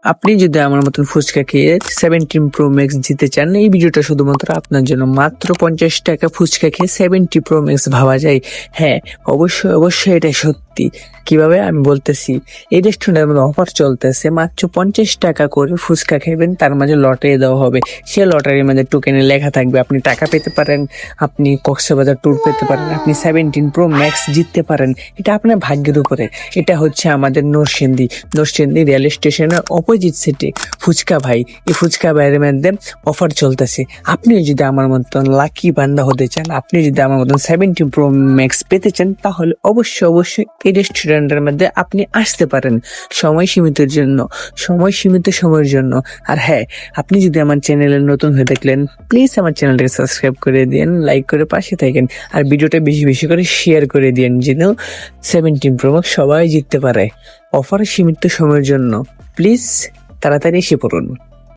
আপনি যদি আমার মতন ফুচকা খেয়ে 17 প্রো ম্যাক্স জিতে চান, এই ভিডিওটা শুধুমাত্র আপনার জন্য। মাত্র 50 টাকা ফুচকা খেয়ে 70 প্রো ম্যাক্স ভাবা যায়? হ্যাঁ, অবশ্যই অবশ্যই এটা সত্যি। কিভাবে আমি বলতেছি, এই রেস্টুরেন্টের মধ্যে অফার চলতেছে। মাত্র 50 টাকা করে ফুচকা খাইবেন, তার মাঝে লটারি দেওয়া হবে। সে লটারির মধ্যে টোকেনে লেখা থাকবে আপনি টাকা পেতে পারেন, আপনি কক্সবাজার ট্যুর পেতে পারেন, আপনি 17 প্রো ম্যাক্স জিততে পারেন। এটা আপনার ভাগ্যের উপরে। এটা হচ্ছে আমাদের নরসিংদী রেল স্টেশনের অপোজিট সিটে ফুচকা ভাই। এই ফুচকা ভাইয়ের মধ্যে অফার চলতেছে। আপনি যদি আমার মতন লাকি বান্দা হতে চান, আপনি যদি আমার মতন 17 প্রো ম্যাক্স পেতে চান, তাহলে অবশ্যই অবশ্যই এই রেস্টুরেন্টের মধ্যে আপনি আসতে পারেন সময় সীমিতের জন্য, সীমিত সময়ের জন্য। আর হ্যাঁ, আপনি যদি আমার চ্যানেলে নতুন হয়ে থাকলেন, প্লিজ আমার চ্যানেলটাকে সাবস্ক্রাইব করে দিন, লাইক করে পাশে থাকেন, আর ভিডিওটা বেশি বেশি করে শেয়ার করে দিন, যেন 17 প্রো ম্যাক্স সবাই জিততে পারে। অফার সীমিত সময়ের জন্য, প্লিজ তাড়াতাড়ি এসে পড়ুন।